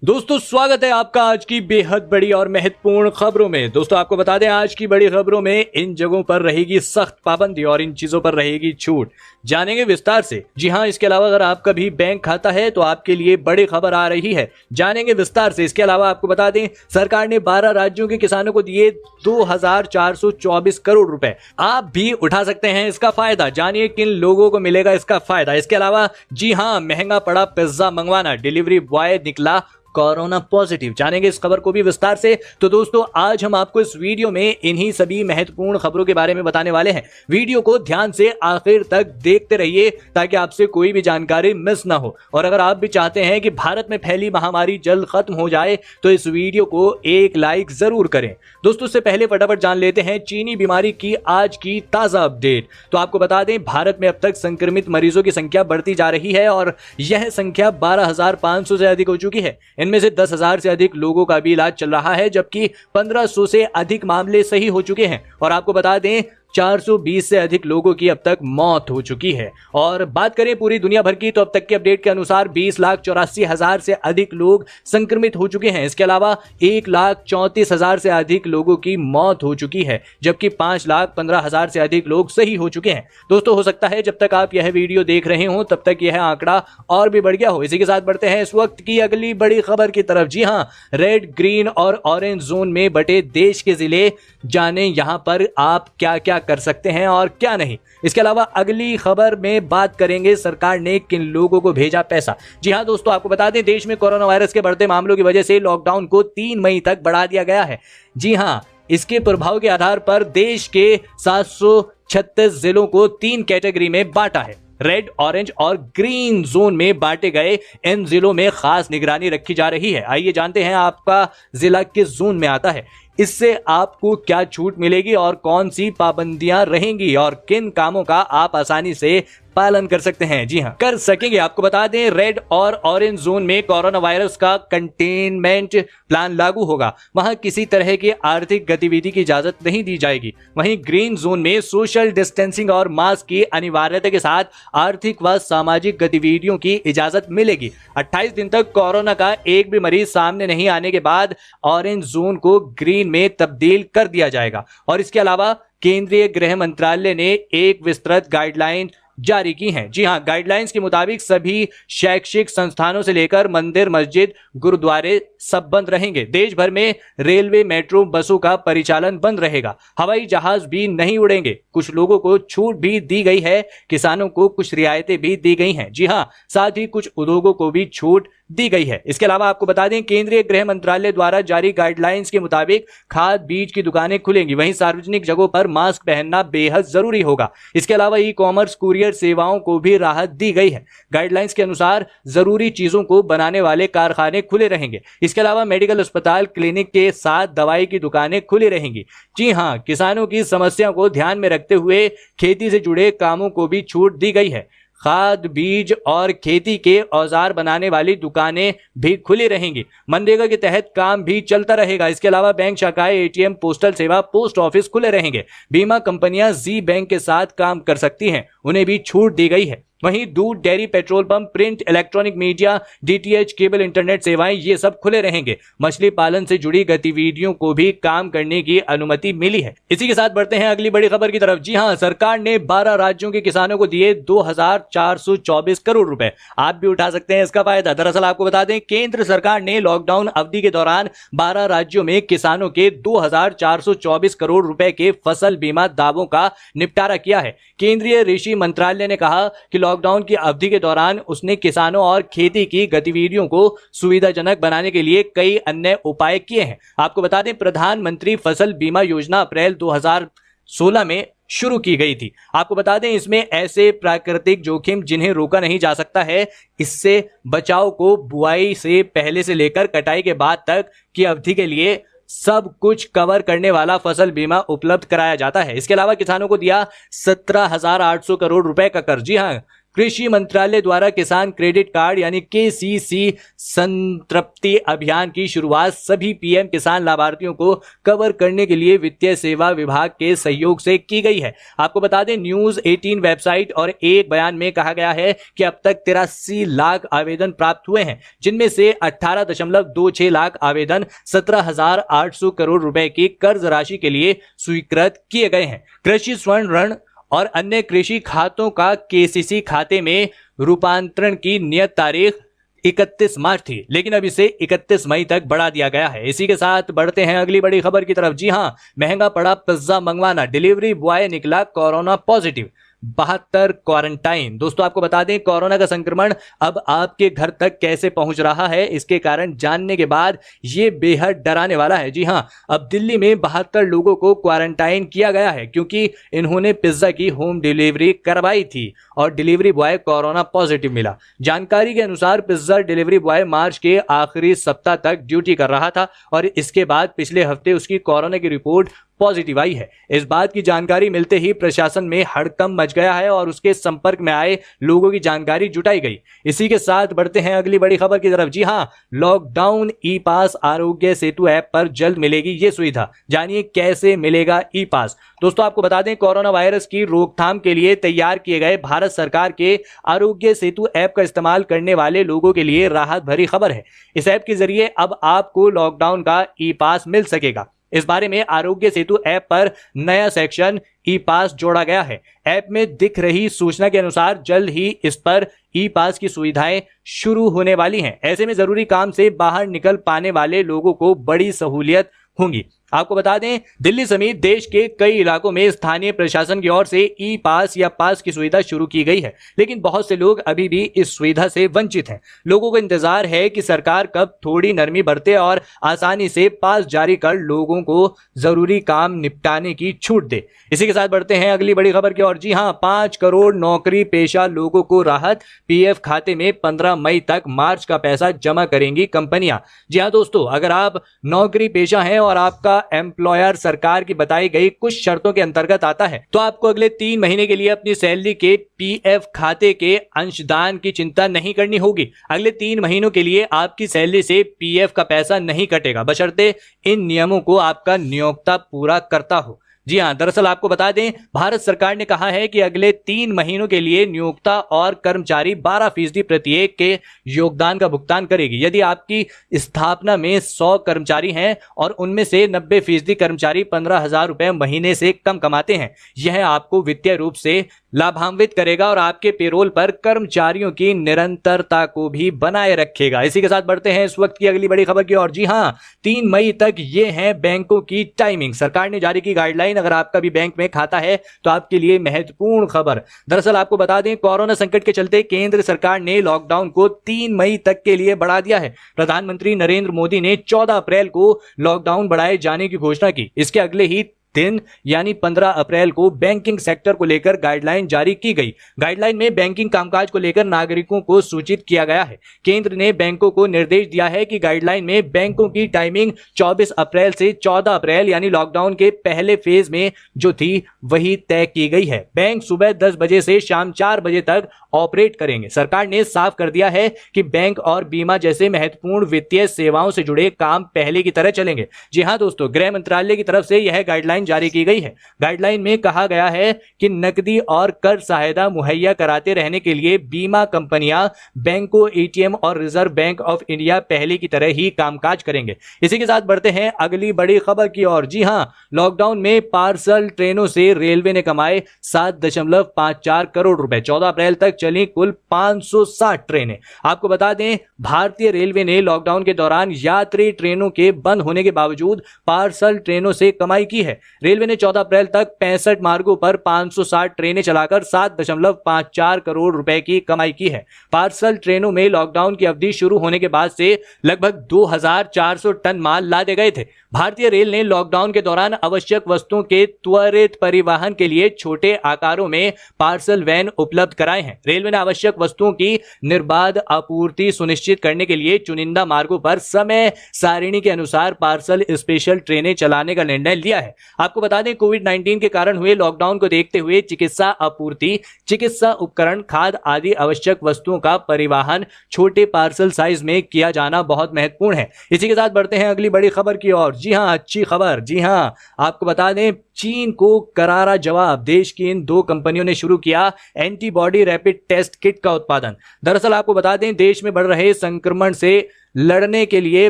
दोस्तों स्वागत है आपका आज की बेहद बड़ी और महत्वपूर्ण खबरों में। दोस्तों आपको बता दें आज की बड़ी खबरों में इन जगहों पर रहेगी सख्त पाबंदी और इन चीजों पर रहेगी छूट, जानेंगे विस्तार से। जी हां, इसके अलावा अगर आपका भी बैंक खाता है तो आपके लिए बड़ी खबर आ रही है, जानेंगे विस्तार से। इसके अलावा आपको बता दें सरकार ने 12 राज्यों के किसानों को दिए 2424 करोड़ रुपए। आप भी उठा सकते हैं इसका फायदा, जानिए किन लोगों को मिलेगा इसका फायदा। इसके अलावा जी हां, महंगा पड़ा पिज्जा मंगवाना, डिलीवरी बॉय निकला कोरोना पॉजिटिव, जानेंगे इस खबर को भी विस्तार से। तो दोस्तों आज हम आपको इस वीडियो में इन्हीं सभी महत्वपूर्ण खबरों के बारे में बताने वाले हैं। वीडियो को ध्यान से आखिर तक देखते रहिए ताकि आपसे कोई भी जानकारी मिस ना हो। और अगर आप भी चाहते हैं कि भारत में फैली महामारी जल्द खत्म हो जाए तो इस वीडियो को एक लाइक जरूर करें। दोस्तों उससे पहले फटाफट जान लेते हैं चीनी बीमारी की आज की ताजा अपडेट। तो आपको बता दें भारत में अब तक संक्रमित मरीजों की संख्या बढ़ती जा रही है और यह संख्या 12,500 से अधिक हो चुकी है। इनमें से 10,000 से अधिक लोगों का भी इलाज चल रहा है, जबकि 1,500 से अधिक मामले सही हो चुके हैं। और आपको बता दें 420 से अधिक लोगों की अब तक मौत हो चुकी है। और बात करें पूरी दुनिया भर की तो अब तक के अपडेट के अनुसार 20,84,000 से अधिक लोग संक्रमित हो चुके हैं। इसके अलावा 1,34,000 से अधिक लोगों की मौत हो चुकी है, जबकि 5,15,000 से अधिक लोग सही हो चुके हैं। दोस्तों हो सकता है जब तक आप यह वीडियो देख रहे हो तब तक यह आंकड़ा और भी बढ़ गया हो। इसी के साथ बढ़ते हैं इस वक्त की अगली बड़ी खबर की तरफ। जी हां, रेड, ग्रीन और ऑरेंज जोन में बटे देश के जिले, जाने यहां पर आप क्या क्या कर सकते हैं और क्या नहीं। इसके अलावा अगली खबर में बात करेंगे सरकार ने किन लोगों को भेजा पैसा। जी हां दोस्तों, आपको बता दें देश में कोरोना वायरस के बढ़ते मामलों की वजह से लॉकडाउन को 3 मई तक बढ़ा दिया गया है। जी हां, इसके प्रभाव के आधार पर देश के 736 जिलों को 3 कैटेगरी में बांटा है। रेड, ऑरेंज और ग्रीन जोन में बांटे गए इन जिलों में खास निगरानी रखी जा रही है। आइए जानते हैं आपका जिला किस जोन में आता है, इससे आपको क्या छूट मिलेगी और कौन सी पाबंदियां रहेंगी और किन कामों का आप आसानी से पालन कर सकते हैं। जी हां, कर सकेंगे। आपको बता दें रेड और ऑरेंज जोन में कोरोना वायरस का कंटेनमेंट प्लान लागू होगा, वहां किसी तरह की आर्थिक गतिविधि की इजाजत नहीं दी जाएगी। वहीं ग्रीन जोन में सोशल डिस्टेंसिंग और मास्क की अनिवार्यता के साथ आर्थिक व सामाजिक गतिविधियों की इजाजत मिलेगी। 28 दिन तक कोरोना का एक भी मरीज सामने नहीं आने के बाद ऑरेंज जोन को ग्रीन में तब्दील कर दिया जाएगा। और इसके अलावा केंद्रीय गृह मंत्रालय ने एक विस्तृत गाइडलाइन जारी की हैं। जी हां, गाइडलाइंस के मुताबिक सभी शैक्षिक संस्थानों से लेकर मंदिर, मस्जिद, गुरुद्वारे सब बंद रहेंगे। देश भर में रेलवे, मेट्रो, बसों का परिचालन बंद रहेगा। हवाई जहाज भी नहीं उड़ेंगे। कुछ लोगों को छूट भी दी गई है, किसानों को कुछ रियायतें भी दी गई हैं। जी हां, साथ ही कुछ उद्योगों को भी छूट दी गई है। इसके अलावा आपको बता दें केंद्रीय गृह मंत्रालय द्वारा जारी गाइडलाइंस के मुताबिक खाद बीज की दुकानें खुलेंगी। वहीं सार्वजनिक जगहों पर मास्क पहनना बेहद जरूरी होगा। इसके अलावा ई कॉमर्स, कुरियर सेवाओं को भी राहत दी गई है। गाइडलाइंस के अनुसार जरूरी चीजों को बनाने वाले कारखाने खुले रहेंगे। इसके अलावा मेडिकल अस्पताल, क्लिनिक के साथ दवाई की दुकानें खुली रहेंगी। जी हां, किसानों की समस्या को ध्यान में रखते हुए खेती से जुड़े कामों को भी छूट दी गई है। खाद, बीज और खेती के औजार बनाने वाली दुकानें भी खुली रहेंगी। मनरेगा के तहत काम भी चलता रहेगा। इसके अलावा बैंक शाखाएं, एटीएम, पोस्टल सेवा, पोस्ट ऑफिस खुले रहेंगे। बीमा कंपनियां जी बैंक के साथ काम कर सकती हैं, उन्हें भी छूट दी गई है। वहीं दूध, dairy, petrol pump, print, electronic media, DTH, cable, internet सेवाएं ये सब खुले रहेंगे। मछली पालन से जुड़ी गतिविधियों को भी काम करने की अनुमति मिली है। इसी के साथ बढ़ते हैं अगली बड़ी खबर की तरफ। जी हां, सरकार ने 12 राज्यों के किसानों को दिए 2,424 करोड़ रुपए। आप भी उठा सकते हैं इसका फायदा। दरअसल आपको बता दें केंद्र सरकार ने लॉकडाउन अवधि के दौरान 12 राज्यों में किसानों के 2,424 करोड़ रुपए के फसल बीमा दावों का निपटारा किया है। केंद्रीय कृषि मंत्रालय ने कहा कि लॉकडाउन की अवधि के दौरान उसने किसानों और खेती की गतिविधियों को सुविधाजनक बनाने के लिए कई अन्य उपाय किए हैं। आपको बता दें प्रधानमंत्री फसल बीमा योजना अप्रैल 2016 में शुरू की गई थी। आपको बता दें इसमें ऐसे प्राकृतिक जोखिम जिन्हें रोका नहीं जा सकता है, इससे बचाव को बुआई से पहले से लेकर कटाई के बाद तक की अवधि के लिए सब कुछ कवर करने वाला फसल बीमा उपलब्ध कराया जाता है। इसके अलावा किसानों को दिया 17,800 करोड़ रुपए का कर्ज। जी हां, कृषि मंत्रालय द्वारा किसान क्रेडिट कार्ड यानी केसीसी संतृप्ति अभियान की शुरुआत सभी पीएम किसान लाभार्थियों को कवर करने के लिए वित्तीय सेवा विभाग के सहयोग से की गई है। आपको बता दें, न्यूज 18 वेबसाइट और एक बयान में कहा गया है कि अब तक 83 लाख आवेदन प्राप्त हुए हैं, जिनमें से 18.26 लाख आवेदन 17,800 करोड़ रुपए की कर्ज राशि के लिए स्वीकृत किए गए हैं। कृषि स्वर्ण ऋण और अन्य कृषि खातों का केसीसी खाते में रूपांतरण की नियत तारीख 31 मार्च थी, लेकिन अब इसे 31 मई तक बढ़ा दिया गया है। इसी के साथ बढ़ते हैं अगली बड़ी खबर की तरफ। जी हां, महंगा पड़ा पिज्जा मंगवाना, डिलीवरी बॉय निकला कोरोना पॉजिटिव, 72 क्वारंटाइन। दोस्तों आपको बता दें, कोरोना का संक्रमण अब आपके घर तक कैसे पहुंच रहा है, इसके कारण जानने के बाद यह बेहद डराने वाला है। जी हां, अब दिल्ली में 72 लोगों को क्वारंटाइन किया गया है क्योंकि इन्होंने पिज्जा की होम डिलीवरी करवाई थी और डिलीवरी बॉय कोरोना पॉजिटिव मिला। जानकारी के अनुसार पिज्जा डिलीवरी बॉय मार्च के आखिरी सप्ताह तक ड्यूटी कर रहा था और इसके बाद पिछले हफ्ते उसकी कोरोना की रिपोर्ट पॉजिटिव आई है। इस बात की जानकारी मिलते ही प्रशासन में हड़कंप मच गया है और उसके संपर्क में आए लोगों की जानकारी जुटाई गई। इसी के साथ बढ़ते हैं अगली बड़ी खबर की तरफ। जी हां, लॉकडाउन ई पास आरोग्य सेतु ऐप पर जल्द मिलेगी ये सुविधा। जानिए कैसे मिलेगा ई पास। दोस्तों आपको बता दें, कोरोना वायरस की रोकथाम के लिए तैयार किए गए भारत सरकार के आरोग्य सेतु ऐप का इस्तेमाल करने वाले लोगों के लिए राहत भरी खबर है। इस ऐप के जरिए अब आपको लॉकडाउन का ई पास मिल सकेगा। इस बारे में आरोग्य सेतु ऐप पर नया सेक्शन ई पास जोड़ा गया है। ऐप में दिख रही सूचना के अनुसार जल्द ही इस पर ई पास की सुविधाएं शुरू होने वाली हैं। ऐसे में जरूरी काम से बाहर निकल पाने वाले लोगों को बड़ी सहूलियत होंगी। आपको बता दें, दिल्ली समेत देश के कई इलाकों में स्थानीय प्रशासन की ओर से ई पास या पास की सुविधा शुरू की गई है, लेकिन बहुत से लोग अभी भी इस सुविधा से वंचित हैं। लोगों को इंतजार है कि सरकार कब थोड़ी नरमी बरते और आसानी से पास जारी कर लोगों को जरूरी काम निपटाने की छूट दे। इसी के साथ बढ़ते हैं अगली बड़ी खबर की ओर। जी हां, 5 करोड़ नौकरी पेशा लोगों को राहत, पीएफ खाते में 15 मई तक मार्च का पैसा जमा करेंगी कंपनियां। जी हां दोस्तों, अगर आप नौकरी पेशा हैं और आपका एम्प्लॉयर सरकार की बताई गई कुछ शर्तों के अंतर्गत आता है, तो आपको अगले 3 महीने के लिए अपनी सैलरी के पीएफ खाते के अंशदान की चिंता नहीं करनी होगी। अगले 3 महीनों के लिए आपकी सैलरी से पीएफ का पैसा नहीं कटेगा, बशर्ते इन नियमों को आपका नियोक्ता पूरा करता हो। जी हां, दरअसल आपको बता दें, भारत सरकार ने कहा है कि अगले 3 महीनों के लिए नियोक्ता और कर्मचारी 12% प्रत्येक के योगदान का भुगतान करेगी। यदि आपकी स्थापना में 100 कर्मचारी हैं और उनमें से 90% कर्मचारी 15,000 रुपए महीने से कम कमाते हैं, यह आपको वित्तीय रूप से लाभान्वित करेगा और आपके पेरोल पर कर्मचारियों की निरंतरता को भी बनाए रखेगा। इसी के साथ बढ़ते हैं इस वक्त की अगली बड़ी खबर की ओर। जी हां, 3 मई तक ये है बैंकों की टाइमिंग। सरकार ने जारी की गाइडलाइन। अगर आपका भी बैंक में खाता है तो आपके लिए महत्वपूर्ण खबर। दरअसल आपको बता दें, कोरोना संकट के चलते केंद्र सरकार ने लॉकडाउन को 3 मई तक के लिए बढ़ा दिया है। प्रधानमंत्री नरेंद्र मोदी ने 14 अप्रैल को लॉकडाउन बढ़ाए जाने की घोषणा की। इसके अगले ही दिन यानी 15 अप्रैल को बैंकिंग सेक्टर को लेकर गाइडलाइन जारी की गई। गाइडलाइन में बैंकिंग कामकाज को लेकर नागरिकों को सूचित किया गया है। केंद्र ने बैंकों को निर्देश दिया है कि गाइडलाइन में बैंकों की टाइमिंग 24 अप्रैल से 14 अप्रैल यानी लॉकडाउन के पहले फेज में जो थी वही तय की गई है। बैंक सुबह 10 बजे से शाम 4 बजे तक ऑपरेट करेंगे। सरकार ने साफ कर दिया है कि बैंक और बीमा जैसे महत्वपूर्ण वित्तीय सेवाओं से जुड़े काम पहले की तरह चलेंगे। जी हां दोस्तों, गृह मंत्रालय की तरफ से यह गाइडलाइन जारी की गई है। गाइडलाइन में कहा गया है कि नकदी और कर्ज सहायता मुहैया कराते रहने के लिए बीमा कंपनियां, बैंकों, एटीएम और रिजर्व बैंक ऑफ इंडिया पहले की तरह ही कामकाज करेंगे। इसी के साथ बढ़ते हैं अगली बड़ी खबर की ओर। जी हां, लॉकडाउन में पार्सल ट्रेनों से रेलवे ने कमाए 7.54 करोड़ रुपए। 14 अप्रैल तक चली कुल 560 ट्रेनें। आपको बता दें, भारतीय रेलवे ने लॉकडाउन के दौरान यात्री ट्रेनों के बंद होने के बावजूद पार्सल ट्रेनों से कमाई की है। रेलवे ने 14 अप्रैल तक 65 मार्गों पर 560 ट्रेनें चलाकर 7.54 करोड़ रुपए की कमाई की है। पार्सल ट्रेनों में लॉकडाउन की अवधि शुरू होने के बाद से लगभग 2400 टन माल लादे गए थे। भारतीय रेल ने लॉकडाउन के दौरान आवश्यक वस्तुओं के त्वरित परिवहन के लिए छोटे आकारों में पार्सल वैन उपलब्ध कराए हैं। रेलवे ने आवश्यक वस्तुओं की निर्बाध आपूर्ति सुनिश्चित करने के लिए चुनिंदा मार्गों पर समय सारिणी के अनुसार पार्सल स्पेशल ट्रेनें चलाने का निर्णय लिया है। आपको बता दें कोविड-19 के कारण हुए लॉकडाउन को देखते हुए चिकित्सा आपूर्ति, चिकित्सा उपकरण, खाद्य आदि आवश्यक वस्तुओं का परिवहन छोटे पार्सल साइज में किया जाना बहुत महत्वपूर्ण है। इसी के साथ बढ़ते हैं अगली बड़ी खबर की ओर। जी हां, अच्छी खबर। जी हां, आपको बता दें चीन को करारा जवाब, देश की इन 2 कंपनियों ने शुरू किया एंटीबॉडी रैपिड टेस्ट किट का उत्पादन। दरअसल आपको बता दें देश में बढ़ रहे संक्रमण से लड़ने के लिए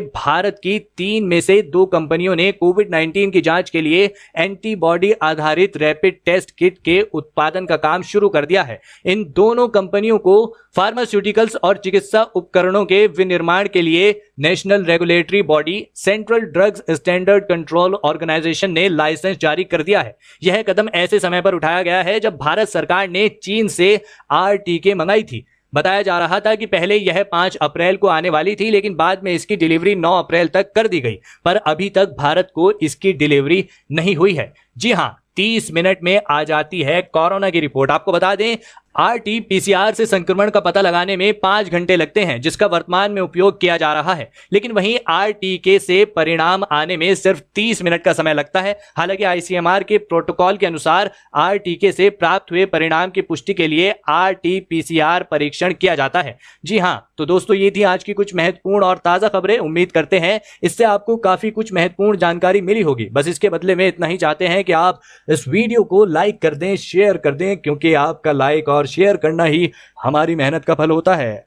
भारत की 3 में से 2 कंपनियों ने कोविड-19 की जांच के लिए एंटीबॉडी आधारित रैपिड टेस्ट किट के उत्पादन का काम शुरू कर दिया है। इन दोनों कंपनियों को फार्मास्यूटिकल्स और चिकित्सा उपकरणों के विनिर्माण के लिए national regulatory body Central Drugs Standard Control Organisation ने लाइसेंस जारी कर दिया है। यह कदम ऐसे समय पर उठाया गया है जब भारत सरकार ने चीन से आरटीके मंगाई थी। बताया जा रहा था कि पहले यह 5 अप्रैल को आने वाली थी, लेकिन बाद में इसकी डिलीवरी 9 अप्रैल तक कर दी गई, पर अभी तक भारत को इसकी डिलीवरी नहीं हुई है। जी हां, 30 मिनट में आ जाती है कोरोना की रिपोर्ट। आपको बता दें आरटी-पीसीआर से संक्रमण का पता लगाने में 5 घंटे लगते हैं, जिसका वर्तमान में उपयोग किया जा रहा है, लेकिन वहीं आरटीके से परिणाम आने में सिर्फ 30 मिनट का समय लगता है। हालांकि आईसीएमआर के प्रोटोकॉल के अनुसार आरटीके से प्राप्त हुए परिणाम की पुष्टि के लिए आरटी-पीसीआर परीक्षण किया जाता है। जी हां, तो दोस्तों ये थी आज की कुछ महत्वपूर्ण और ताजा खबरें। उम्मीद करते हैं इससे आपको काफी कुछ महत्वपूर्ण जानकारी मिली होगी। बस इसके बदले में इतना ही चाहते हैं कि आप इस वीडियो को लाइक कर दें, शेयर कर दें, क्योंकि आपका लाइक और शेयर करना ही हमारी मेहनत का फल होता है।